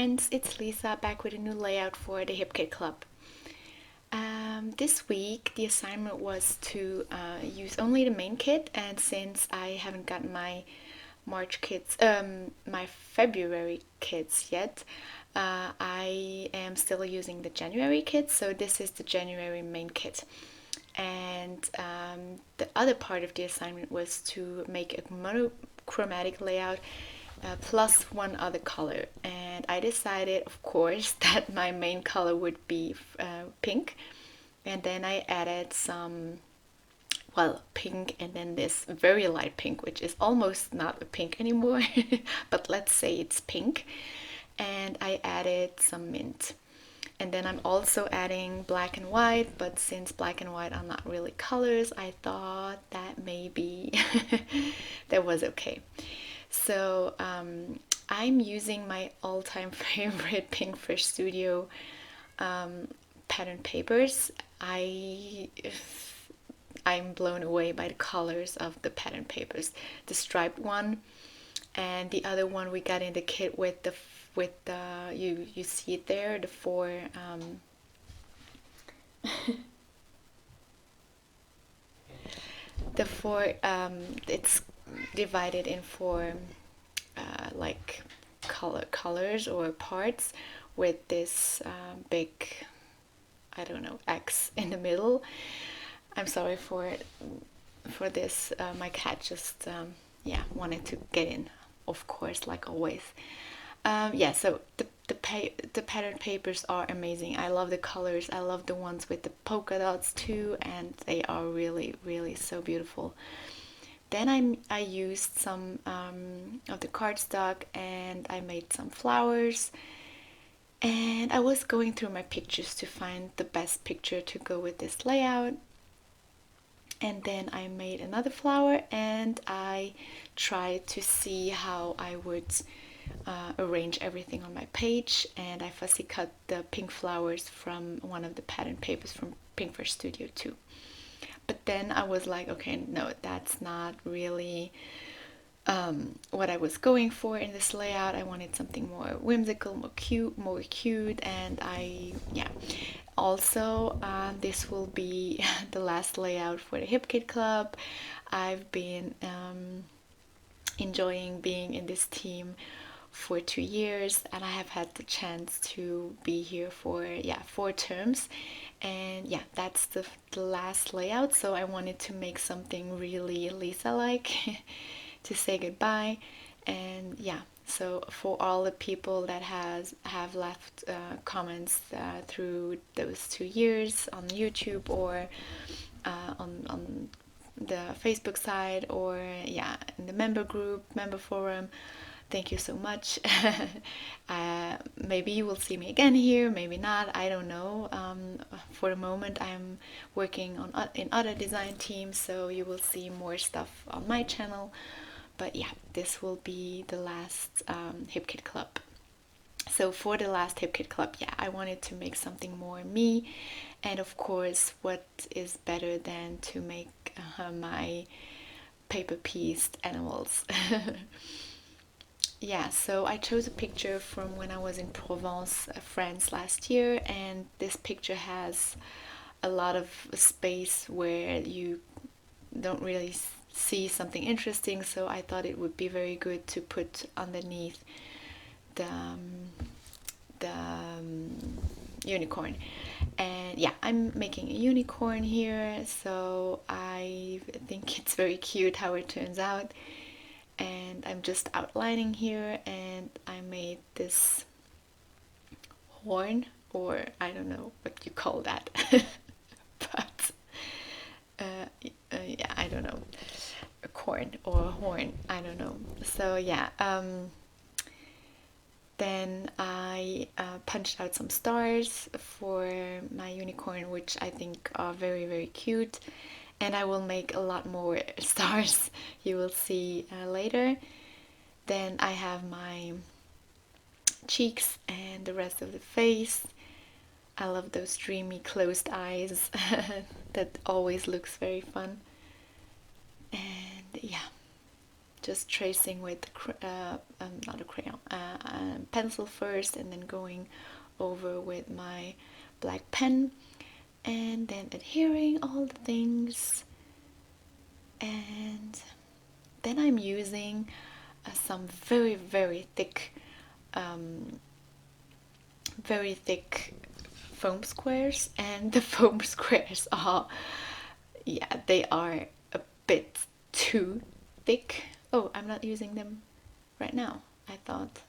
friends, it's Lisa back with a new layout for the Hip Kit Club. This week the assignment was to use only the main kit, and since I haven't gotten my March kits, my February kits yet, I am still using the January kit, so this is the January main kit. And the other part of the assignment was to make a monochromatic layout plus one other color, and I decided, of course, that my main color would be pink, and then I added some, well, pink, and then this very light pink, which is almost not a pink anymore, but let's say it's pink, and I added some mint. And then I'm also adding black and white, but since black and white are not really colors, I thought that maybe that was okay. So I'm using my all-time favorite Pinkfish Studio pattern papers. I'm blown away by the colors of the pattern papers. The striped one and the other one we got in the kit with the you see it there, the four the four it's divided in four like colors or parts with this big, I don't know, X in the middle. I'm sorry for this. My cat just yeah, wanted to get in, of course, like always. Yeah, so the pattern papers are amazing. I love the colors. I love the ones with the polka dots too, and they are really, really so beautiful. Then I used some of the cardstock, and I made some flowers. And I was going through my pictures to find the best picture to go with this layout. And then I made another flower, and I tried to see how I would arrange everything on my page, and I fussy cut the pink flowers from one of the pattern papers from Pinkfish Studio too. But then I was like, okay, no, that's not really what I was going for in this layout. I wanted something more whimsical, more cute, and yeah. Also, this will be the last layout for the Hip Kit Club. I've been enjoying being in this team for 2 years, and I have had the chance to be here for 4 terms, and yeah, that's the last layout. So I wanted to make something really Lisa-like to say goodbye. And yeah, so for all the people that have left comments through those 2 years on YouTube or on the Facebook side, or yeah, in the member group, member forum, thank you so much. Maybe you will see me again here, maybe not, I don't know. For the moment I'm working on in other design teams, so you will see more stuff on my channel. But yeah, this will be the last Hip Kit Club. So for the last Hip Kit Club, yeah, I wanted to make something more me. And of course, what is better than to make my paper pieced animals. Yeah, so I chose a picture from when I was in Provence, France last year, and this picture has a lot of space where you don't really see something interesting, so I thought it would be very good to put underneath the unicorn. And yeah, I'm making a unicorn here, so I think it's very cute how it turns out. And I'm just outlining here, and I made this horn, or I don't know what you call that. But yeah, I don't know, a corn or a horn, I don't know. So yeah, then I punched out some stars for my unicorn, which I think are very, very cute. And I will make a lot more stars, you will see later. Then I have my cheeks and the rest of the face. I love those dreamy closed eyes. That always looks very fun. And yeah, just tracing with not a crayon, pencil first, and then going over with my black pen, and then adhering all the things. And then I'm using some very thick foam squares, and the foam squares are, yeah, they are a bit too thick. Oh, I'm not using them right now. I thought,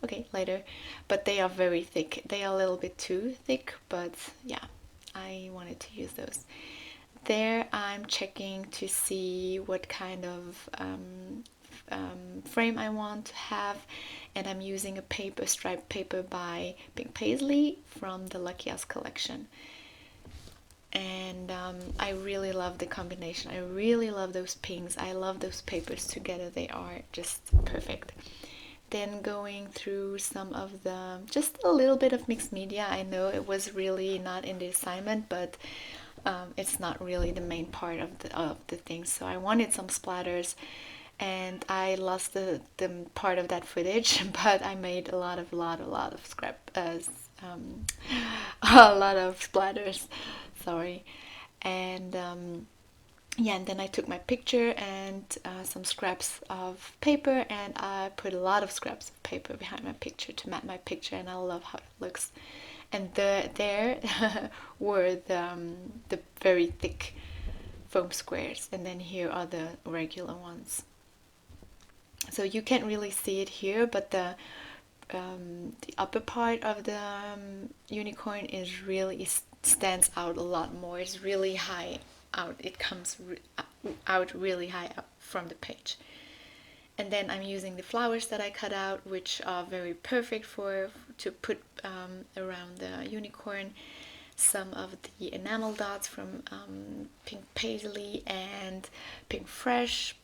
okay, later. But they are very thick. They are a little bit too thick, but yeah, I wanted to use those. There I'm checking to see what kind of frame I want to have, and I'm using a striped paper by Pink Paisley from the Lucky Us collection. And I really love the combination. I really love those pinks. I love those papers together. They are just perfect. Then going through some of the, just a little bit of mixed media. I know it was really not in the assignment, but it's not really the main part of the thing. So I wanted some splatters, and I lost the part of that footage, but I made a lot of a lot of splatters. Sorry. And yeah, and then I took my picture and some scraps of paper, and I put a lot of scraps of paper behind my picture to map my picture, and I love how it looks. And there were the very thick foam squares, and then here are the regular ones. So you can't really see it here, but the upper part of the unicorn is really, it stands out a lot more. It's really high out. It comes out really high up from the page. And then I'm using the flowers that I cut out, which are very perfect to put around the unicorn. Some of the enamel dots from Pink Paisley and Pink Fresh.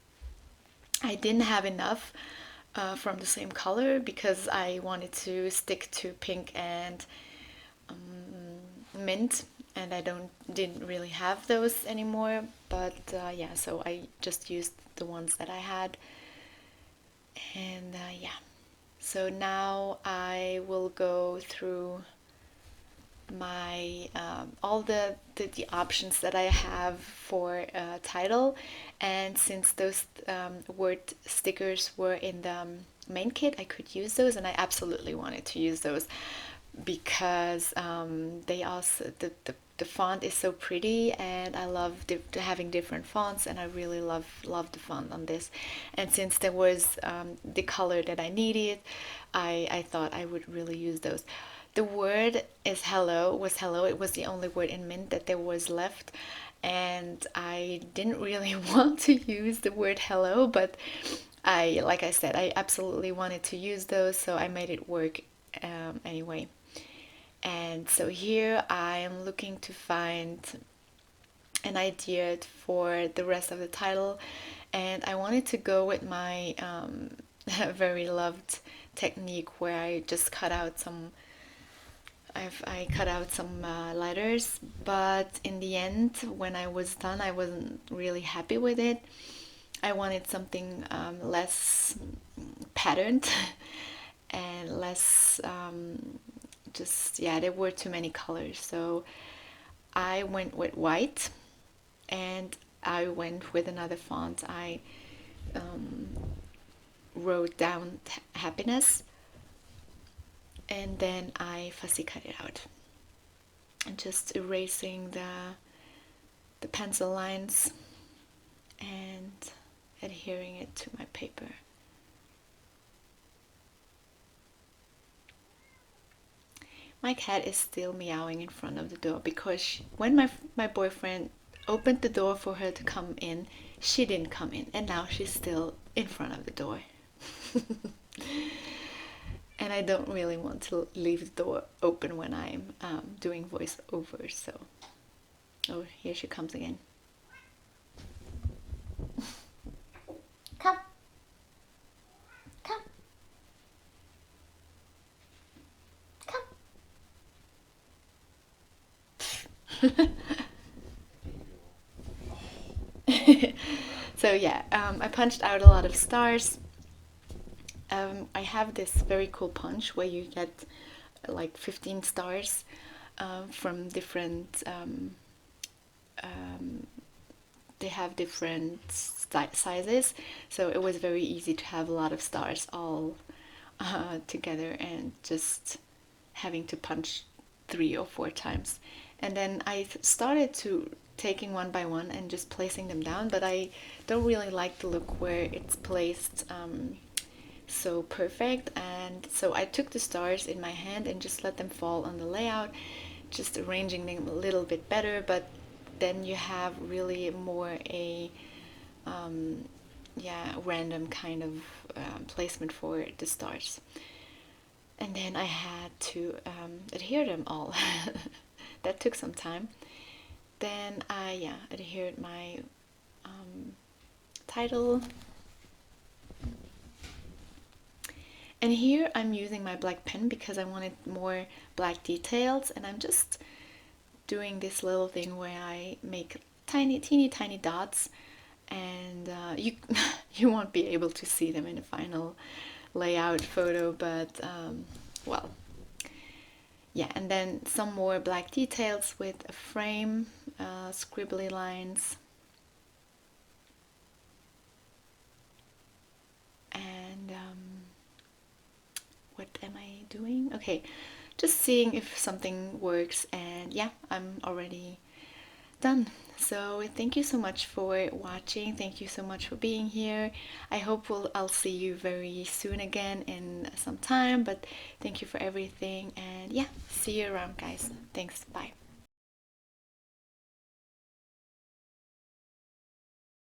I didn't have enough from the same color because I wanted to stick to pink and mint, and I didn't really have those anymore. But yeah, so I just used the ones that I had. And yeah, so now I will go through my all the options that I have for title. And since those word stickers were in the main kit, I could use those, and I absolutely wanted to use those because they also the font is so pretty, and I love having different fonts, and I really love the font on this. And since there was the color that I needed, I thought I would really use those. The word is hello. It was the only word in mint that there was left, and I didn't really want to use the word hello, but like I said, I absolutely wanted to use those, so I made it work anyway. And so here I am looking to find an idea for the rest of the title, and I wanted to go with my very loved technique where I just cut out some I cut out some letters, but in the end, when I was done, I wasn't really happy with it. I wanted something less patterned and less just, yeah, there were too many colors. So I went with white, and I went with another font. I wrote down happiness, and then I fussy cut it out, and just erasing the pencil lines and adhering it to my paper. My cat is still meowing in front of the door because when my boyfriend opened the door for her to come in, she didn't come in, and now she's still in front of the door. And I don't really want to leave the door open when I'm doing voiceovers, so... Oh, here she comes again. Come. Come. Come. So yeah, I punched out a lot of stars. I have this very cool punch where you get like 15 stars from different. They have different sizes, so it was very easy to have a lot of stars all together and just having to punch 3 or 4 times. And then I started to taking one by one and just placing them down, but I don't really like the look where it's placed so perfect. And so I took the stars in my hand and just let them fall on the layout, just arranging them a little bit better. But then you have really more a yeah, random kind of placement for the stars. And then I had to adhere them all. That took some time. Then I, yeah, adhered my title. And here I'm using my black pen because I wanted more black details, and I'm just doing this little thing where I make tiny, teeny, tiny dots, and you you won't be able to see them in the final layout photo, but well, yeah. And then some more black details with a frame, scribbly lines, and what am I doing? Okay, just seeing if something works, and yeah, I'm already done. So thank you so much for watching. Thank you so much for being here. I hope I'll see you very soon again in some time, but thank you for everything, and yeah, see you around, guys. Thanks. Bye.